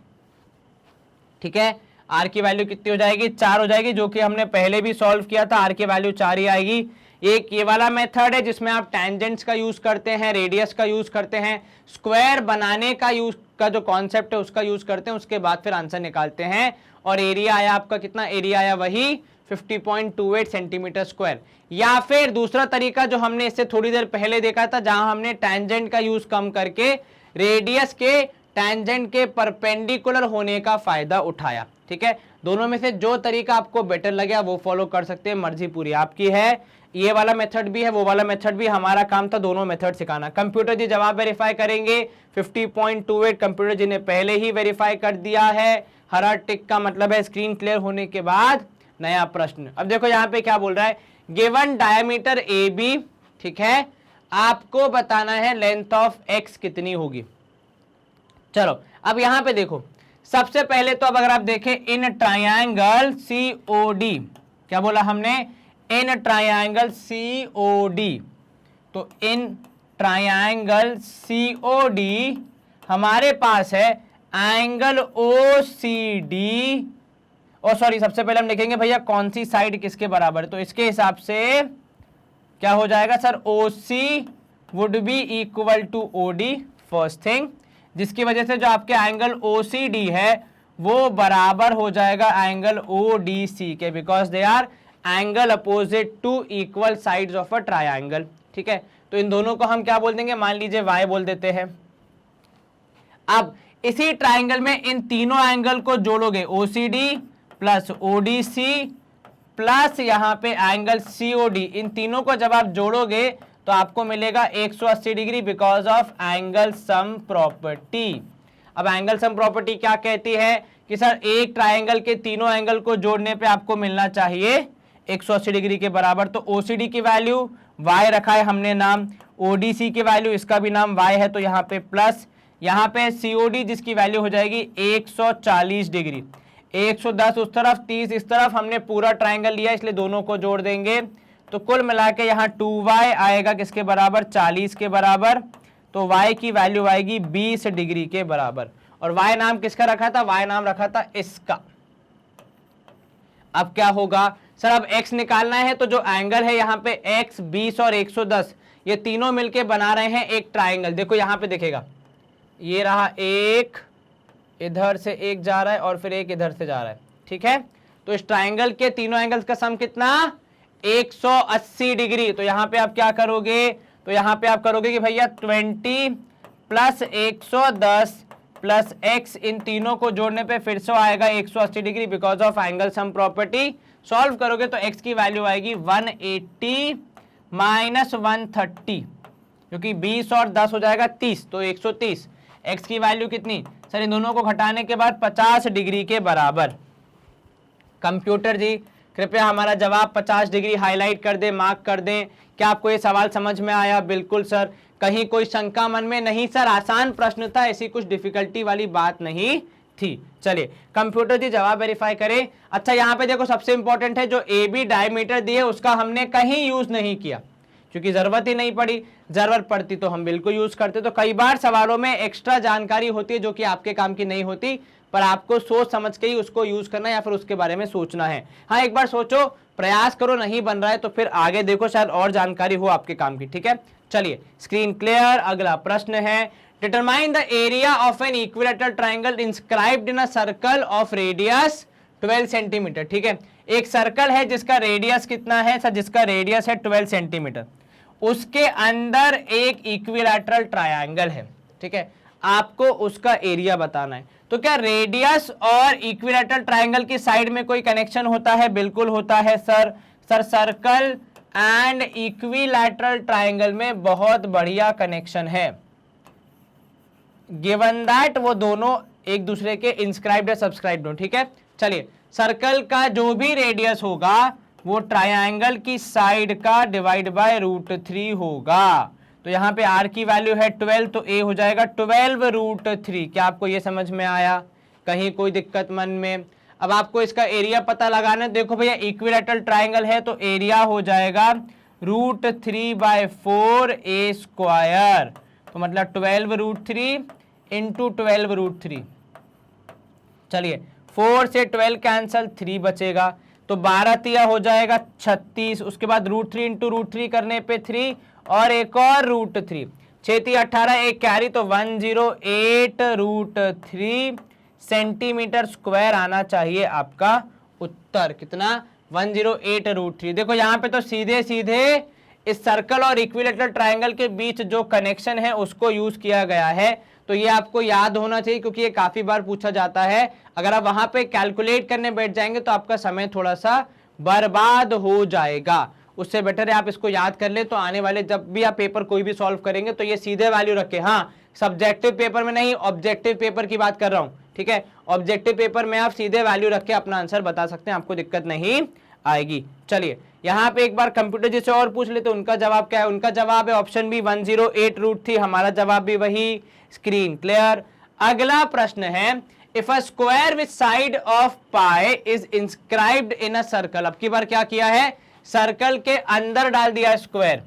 S1: ठीक है। r की वैल्यू कितनी हो जाएगी, 4 हो जाएगी, जो कि हमने पहले भी सॉल्व किया था, r की वैल्यू 4 ही आएगी। एक ये वाला मेथड है जिसमें आप टेंजेंट्स का यूज करते हैं, रेडियस का यूज करते हैं, स्क्वायर बनाने का यूज का जो कॉन्सेप्ट है उसका यूज करते हैं, उसके बाद फिर आंसर निकालते हैं। और एरिया आया आपका कितना, एरिया आया वही 50.28 सेंटीमीटर स्क्वायर। या फिर दूसरा तरीका जो हमने इससे थोड़ी देर पहले देखा था, जहां हमने टेंजेंट का यूज कम करके रेडियस के टेंजेंट के परपेंडिकुलर होने का फायदा उठाया, ठीक है। दोनों में से जो तरीका आपको बेटर लगे वो फॉलो कर सकते हैं, मर्जी पूरी आपकी है। ये वाला मेथड भी है, वो वाला मेथड भी, हमारा काम था दोनों मेथड सिखाना। कंप्यूटर जी जवाब वेरीफाई करेंगे, 50.28 कंप्यूटर जी ने पहले ही वेरीफाई कर दिया है। हरा टिक का मतलब है स्क्रीन क्लियर होने के बाद नया प्रश्न। अब देखो यहाँ पे क्या बोल रहा है, गिवन डायमीटर AB, ठीक है, आपको बताना है लेंथ ऑफ X कितनी होगी। चलो अब यहाँ पे देखो, सबसे पहले तो अब अगर आप देखें इन ट्रायंगल COD, क्या बोला हमने, इन ट्रायंगल COD, तो इन ट्रायंगल COD हमारे पास है एंगल OCD, और सॉरी सबसे पहले हम लिखेंगे भैया कौन सी साइड किसके बराबर है, तो इसके हिसाब से क्या हो जाएगा sir, OC would be equal to OD first thing, जिसकी वजह से जो आपके एंगल OCD है वो बराबर हो जाएगा एंगल ODC के, because they are angle opposite to equal sides of a triangle, ठीक है। तो इन दोनों को हम क्या बोल देंगे, मान लीजिए Y बोल देते हैं। अब इसी ट्रायंगल में इन तीनों एंगल को जोड़ोगे, OCD प्लस ODC प्लस यहाँ पे एंगल COD, इन तीनों को जब आप जोड़ोगे तो आपको मिलेगा 180 degree because of angle sum property. अब एंगल सम प्रॉपर्टी क्या कहती है कि सर एक ट्रायंगल के तीनों एंगल को जोड़ने पे आपको मिलना चाहिए 180 डिग्री के बराबर। तो OCD की वैल्यू y रखा है हमने नाम, ODC की वैल्यू इसका भी नाम y है, तो यहाँ पे प्लस, यहाँ पे COD जिसकी वैल्यू हो जाएगी 140 डिग्री, 110 उस तरफ 30 इस तरफ, हमने पूरा ट्रायंगल लिया इसलिए दोनों को जोड़ देंगे तो कुल मिला के यहाँ 2y आएगा किसके बराबर, 40 के बराबर। तो y की वैल्यू आएगी 20 डिग्री के बराबर। और y नाम किसका रखा था, y नाम रखा था इसका। अब क्या होगा सर, अब x निकालना है, तो जो एंगल है यहाँ पे x, 20 और 110 ये तीनों मिलके बना रहे हैं एक ट्राइंगल। देखो यहाँ पे दिखेगा, ये रहा एक, इधर से एक जा रहा है और फिर एक इधर से जा रहा है, ठीक है। तो इस ट्राइंगल के तीनों एंगल्स का सम कितना, 180 डिग्री। तो यहाँ पे आप क्या करोगे, तो यहाँ पे आप करोगे कि भैया 20 प्लस 110 प्लस x, इन तीनों को जोड़ने पे फिर से आएगा 180 degree because of angle sum property. Solve करोगे तो x की वैल्यू आएगी 180 माइनस 130, क्योंकि 20 और 10 हो जाएगा 30, तो 130। x की वैल्यू कितनी सर, इन दोनों को घटाने के बाद 50 डिग्री के बराबर। कंप्यूटर जी कृपया हमारा जवाब 50 डिग्री हाईलाइट कर दे, मार्क कर दें। क्या आपको ये सवाल समझ में आया? बिल्कुल सर, कहीं कोई शंका मन में नहीं सर, आसान प्रश्न था, ऐसी कुछ डिफिकल्टी वाली बात नहीं थी। चलिए कंप्यूटर जी जवाब वेरीफाई करें। अच्छा यहाँ पे देखो सबसे इंपॉर्टेंट है, जो ए बी डायमीटर दिए उसका हमने कहीं यूज नहीं किया क्योंकि जरूरत ही नहीं पड़ी, जरूरत पड़ती तो हम बिल्कुल यूज करते। तो कई बार सवालों में एक्स्ट्रा जानकारी होती है जो कि आपके काम की नहीं होती, पर आपको सोच समझ के ही उसको यूज करना या फिर उसके बारे में सोचना है। हाँ एक बार सोचो, प्रयास करो, नहीं बन रहा है तो फिर आगे देखो, शायद और जानकारी हो आपके काम की, ठीक है। चलिए स्क्रीन क्लियर। अगला प्रश्न है, determine the area of an equilateral triangle inscribed in a circle of radius 12 centimetre. ठीक है, एक सर्कल है जिसका रेडियस कितना है सर, जिसका रेडियस है 12 सेंटीमीटर, उसके अंदर एक इक्विलैटरल ट्रायंगल है, ठीक है, आपको उसका एरिया बताना है। तो क्या रेडियस और इक्विलैटरल ट्रायंगल की साइड में कोई कनेक्शन होता है? बिल्कुल होता है sir. Circle and equilateral triangle में बहुत बढ़िया कनेक्शन है, गिवन दैट वो दोनों एक दूसरे के इंस्क्राइब्ड या सब्सक्राइब्ड हो, ठीक है। चलिए, सर्कल का जो भी रेडियस होगा वो ट्रायंगल की साइड का डिवाइड बाय √3 होगा। तो यहाँ पे r की वैल्यू है 12, तो a हो जाएगा 12√3। क्या आपको ये समझ में आया? कहीं कोई दिक्कत मन में? अब आपको इसका एरिया पता लगाना है। देखो भैया इक्विलैटरल ट्रायंगल है तो एरिया हो जाएगा √3/4 a², तो मतलब 12√3 इंटू 12√3। चलिए 4 से 12 कैंसल, 3 बचेगा, तो 12 तिया हो जाएगा 36। उसके बाद √3 इंटू √3 करने पे 3 और एक और √3, 6 तिया 18, एक कैरी, तो 108√3 सेंटीमीटर स्क्वायर आना चाहिए आपका उत्तर। कितना? 108√3। देखो यहाँ पे तो सीधे सीधे इस सर्कल और इक्विलैटरल ट्रायंगल के बीच जो कनेक्शन है उसको यूज किया गया है, तो ये आपको याद होना चाहिए क्योंकि ये काफी बार पूछा जाता है। अगर आप वहां पे कैलकुलेट करने बैठ जाएंगे तो आपका समय थोड़ा सा बर्बाद हो जाएगा। उससे बेटर है आप इसको याद कर ले, तो आने वाले जब भी आप पेपर कोई भी सॉल्व करेंगे तो ये सीधे वैल्यू रखे। हाँ, सब्जेक्टिव पेपर में नहीं, ऑब्जेक्टिव पेपर की बात कर रहा हूं, ठीक है। ऑब्जेक्टिव पेपर में आप सीधे वैल्यू रख के अपना आंसर बता सकते हैं, आपको दिक्कत नहीं आएगी। चलिए यहाँ पे एक बार कंप्यूटर जी से और पूछ लेते, उनका जवाब क्या है? उनका जवाब है ऑप्शन बी 108√3। हमारा जवाब भी वही। Screen clear. अगला प्रश्न है, if a square with side of pi is inscribed in a circle. अब की बार क्या किया है? सर्कल के अंदर डाल दिया स्क्वायर,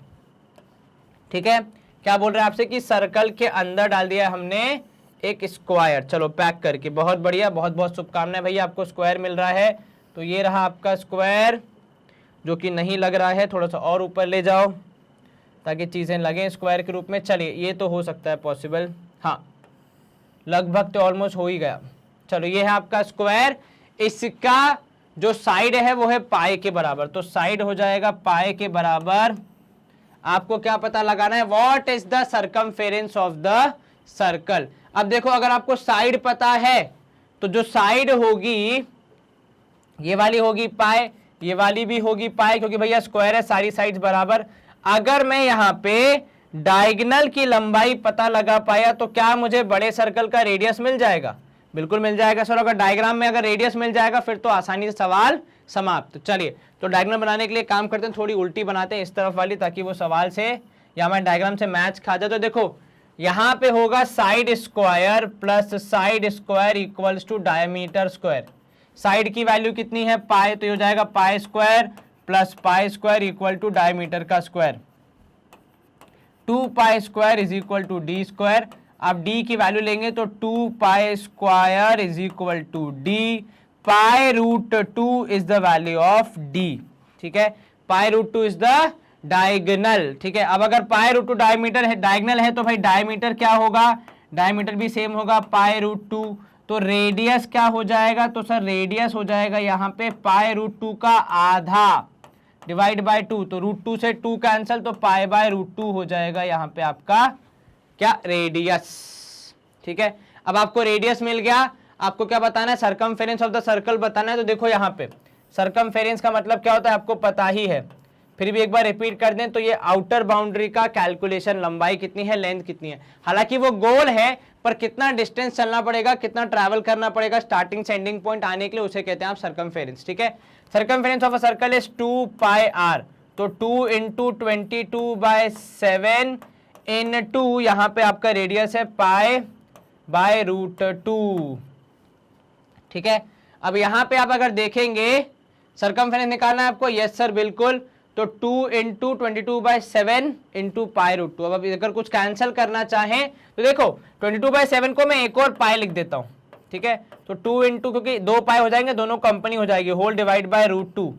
S1: ठीक है। क्या बोल रहे हैं आपसे कि सर्कल के अंदर डाल दिया हमने एक स्क्वायर। चलो पैक करके, बहुत बढ़िया, बहुत बहुत शुभकामनाएं भैया, आपको स्क्वायर मिल रहा है। तो ये रहा आपका स्क्वायर, जो कि नहीं लग रहा है, थोड़ा सा और ऊपर ले जाओ ताकि चीजें लगें स्क्वायर के रूप में। चलिए ये तो हो सकता है पॉसिबल, हाँ लगभग तो ऑलमोस्ट हो ही गया। चलो ये है आपका स्क्वायर, इसका जो साइड है वो है पाई के बराबर, तो साइड हो जाएगा पाई के बराबर। आपको क्या पता लगाना है? What is the circumference of the circle. अब देखो अगर आपको साइड पता है तो जो साइड होगी ये वाली होगी पाई, ये वाली भी होगी पाई, क्योंकि भैया स्क्वायर है, सारी साइड्स बराबर। अगर मैं यहाँ पे डायगोनल की लंबाई पता लगा पाया तो क्या मुझे बड़े सर्कल का रेडियस मिल जाएगा? बिल्कुल मिल जाएगा सर। अगर डायग्राम में अगर रेडियस मिल जाएगा फिर तो आसानी से सवाल समाप्त। चलिए तो डायग्राम बनाने के लिए काम करते हैं, थोड़ी उल्टी बनाते हैं इस तरफ वाली, ताकि वो सवाल से या हमारे डायग्राम से मैच खा जाए। तो देखो यहाँ पे होगा side square plus side square equals to diameter square. Side की वैल्यू कितनी है? पाई, तो ये हो जाएगा pi square plus pi square equal to diameter का square, 2 pi square is equal to D square. आप डी की वैल्यू लेंगे तो 2 pi square is equal to D, pi root 2 is the value of D, ठीक है। Pi root 2 is the diagonal, ठीक है। अब अगर पाई रूट 2 डायमीटर है, डायगोनल है, तो भाई डायमीटर क्या होगा, डायमीटर भी सेम होगा पाई रूट 2। तो रेडियस क्या हो जाएगा, तो सर रेडियस हो जाएगा यहाँ पे पाई रूट 2 का आधा डिवाइड बाय 2, तो रूट 2 से 2 कैंसल, तो पाई बाय रूट 2 हो जाएगा यहाँ पे आपका क्या, रेडियस, ठीक है। अब आपको रेडियस मिल गया, आपको क्या बताना है, सरकमफेरेंस ऑफ द सर्कल बताना है। तो देखो यहाँ पे सरकमफेरेंस का मतलब क्या होता है आपको पता ही है, फिर भी एक बार रिपीट कर दें तो ये आउटर बाउंड्री का कैलकुलेशन, लंबाई कितनी है, लेंथ कितनी है। हालांकि वो गोल है, पर कितना डिस्टेंस चलना पड़ेगा, कितना ट्रैवल करना पड़ेगा स्टार्टिंग से एंडिंग पॉइंट आने के लिए, उसे कहते हैं आप सरकमफेरेंस, ठीक है। Circumference of a circle is 2 pi r, तो 2 इंटू 22/7 इन 2, यहाँ पे आपका रेडियस है पाई बाय रूट 2, ठीक है। अब यहाँ पे आप अगर देखेंगे सरकमफेरेंस निकालना है आपको, यस सर बिल्कुल, तो 2 इंटू 22/7 इंटू पाई रूट 2। अब अगर कुछ कैंसिल करना चाहें तो देखो 22/7 को मैं एक और पाई लिख देता हूँ, ठीक है। तो 2 इंटू, क्योंकि 2 पाई हो जाएंगे, दोनों कंपनी हो जाएगी, whole divide by root 2,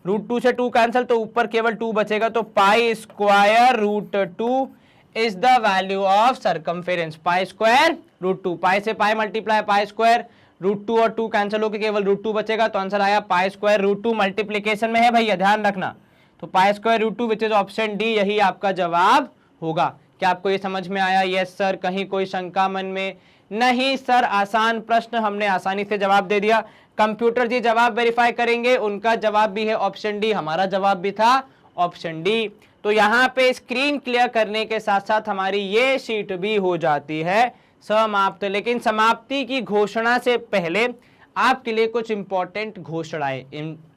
S1: root 2 से 2 कैंसिल, तो ऊपर केवल 2 बचेगा, तो pi square root 2 is the value of circumference, pi square root 2, pi से pi multiply pi square, root 2 और 2 कैंसिल होकर केवल रूट 2 बचेगा, तो आंसर आया पाई स्क्वायर रूट 2, मल्टीप्लीकेशन में है भैया, ध्यान रखना। तो pi square root 2 which is option D, यही आपका जवाब होगा। क्या आपको ये समझ में आया, यस सर, कहीं कोई शंका मन में, नहीं सर, आसान प्रश्न, हमने आसानी से जवाब दे दिया। कंप्यूटर जी जवाब वेरीफाई करेंगे, उनका जवाब भी है ऑप्शन डी, हमारा जवाब भी था ऑप्शन डी। तो यहाँ पे स्क्रीन क्लियर करने के साथ साथ हमारी ये शीट भी हो जाती है समाप्त। लेकिन समाप्ति की घोषणा से पहले आपके लिए कुछ इंपॉर्टेंट घोषणाएं,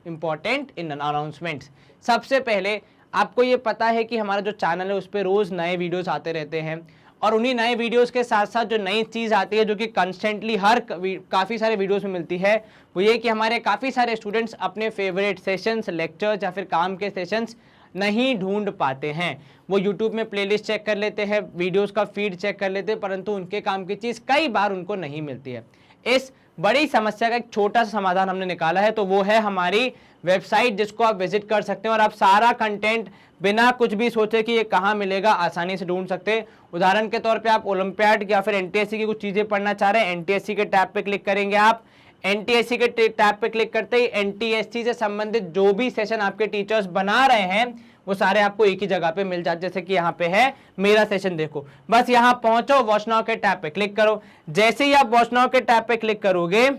S1: इंपॉर्टेंट इन अनाउंसमेंट्स। सबसे पहले आपको ये पता है कि हमारा जो चैनल है उस पर रोज नए वीडियोस आते रहते हैं, और उन्हीं नए वीडियोस के साथ साथ जो नई चीज़ आती है जो कि कंस्टेंटली हर काफ़ी सारे वीडियोस में मिलती है, वो ये कि हमारे काफ़ी सारे स्टूडेंट्स अपने फेवरेट सेशंस, लेक्चर्स या फिर काम के सेशंस नहीं ढूंढ पाते हैं। वो यूट्यूब में प्लेलिस्ट चेक कर लेते हैं, वीडियोस का फीड चेक कर लेते हैं, परंतु उनके काम की चीज़ कई बार उनको नहीं मिलती है। इस बड़ी समस्या का एक छोटा सा समाधान हमने निकाला है, तो वो है हमारी वेबसाइट, जिसको आप विजिट कर सकते हैं और आप सारा कंटेंट बिना कुछ भी सोचे कि ये कहाँ मिलेगा आसानी से ढूंढ सकते हैं। उदाहरण के तौर पे आप ओलंपियाड या फिर एनटीएससी की कुछ चीज़ें पढ़ना चाह रहे हैं, एनटीएससी के टैब पे क्लिक करेंगे आप, एनटीएससी के टैब पे क्लिक करते ही एनटीएससी से संबंधित जो भी सेशन आपके टीचर्स बना रहे हैं वो सारे आपको एक ही जगह पे मिल जाते। जैसे कि यहाँ पे है मेरा सेशन, देखो बस यहाँ पहुंचो, वॉच नाउ के टैब पे क्लिक करो। जैसे ही आप वॉच नाउ के टैब पे क्लिक करोगे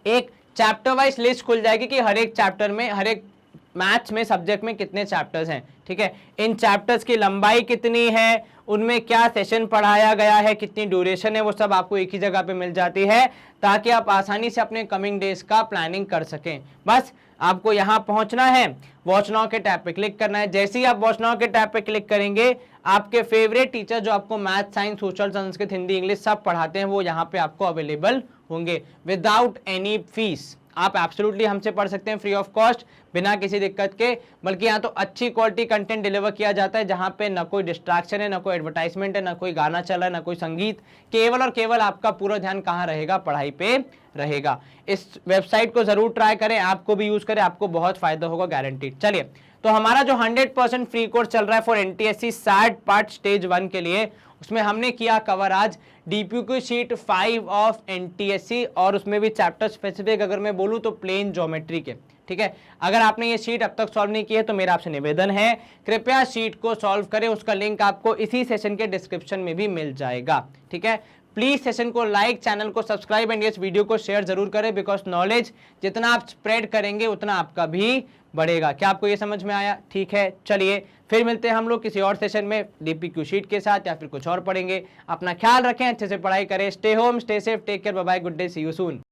S1: एक चैप्टर वाइज लिस्ट खुल जाएगी कि हर एक चैप्टर में, हर एक मैथ्स में सब्जेक्ट में कितने चैप्टर्स हैं, ठीक है। इन चैप्टर्स की लंबाई कितनी है, उनमें क्या सेशन पढ़ाया गया है, कितनी ड्यूरेशन है, वो सब आपको एक ही जगह पे मिल जाती है, ताकि आप आसानी से अपने कमिंग डेज का प्लानिंग कर सकें। बस आपको यहाँ पहुँचना है, वॉच नाउ के टैब पे क्लिक करना है। जैसे ही आप वॉच नाउ के टैब पे क्लिक करेंगे आपके फेवरेट टीचर जो आपको math, science, social, Sanskrit, Hindi, English सब पढ़ाते हैं वो यहाँ पे आपको अवेलेबल होंगे विदाउट एनी फीस। आप एब्सोल्युटली हमसे पढ़ सकते हैं फ्री ऑफ कॉस्ट, बिना किसी दिक्कत के। बल्कि यहाँ तो अच्छी क्वालिटी कंटेंट डिलीवर किया जाता है, जहाँ पे ना कोई डिस्ट्रैक्शन है, ना कोई एडवर्टाइजमेंट है, ना कोई गाना चल रहा है, ना कोई संगीत। केवल और केवल आपका पूरा ध्यान कहाँ रहेगा, पढ़ाई पे रहेगा। इस वेबसाइट को जरूर ट्राई करें, आपको भी यूज करें, आपको बहुत फायदा होगा, गारंटीड। चलिए, तो हमारा जो 100% फ्री कोर्स चल रहा है for NTSC SAT part stage 1 के लिए, उसमें हमने किया कवर आज डीपीक्यू शीट 5 ऑफ एनटीएससी, और उसमें भी चैप्टर स्पेसिफिक अगर मैं बोलूँ तो प्लेन ज्योमेट्री के, ठीक है। अगर आपने ये शीट अब तक सॉल्व नहीं की है तो मेरा आपसे निवेदन है कृपया शीट को सॉल्व करें, उसका लिंक आपको इसी सेशन के डिस्क्रिप्शन में भी मिल जाएगा, ठीक है। प्लीज सेशन को लाइक, चैनल को सब्सक्राइब एंड इस वीडियो को शेयर जरूर करें, बिकॉज नॉलेज जितना आप स्प्रेड करेंगे उतना आपका भी बढ़ेगा। क्या आपको ये समझ में आया? ठीक है, चलिए फिर मिलते हैं हम लोग किसी और सेशन में डीपीक्यू शीट के साथ, या फिर कुछ और पढ़ेंगे। अपना ख्याल रखें, अच्छे से पढ़ाई करें, stay home, stay safe, take care, bye bye, good day, see you soon.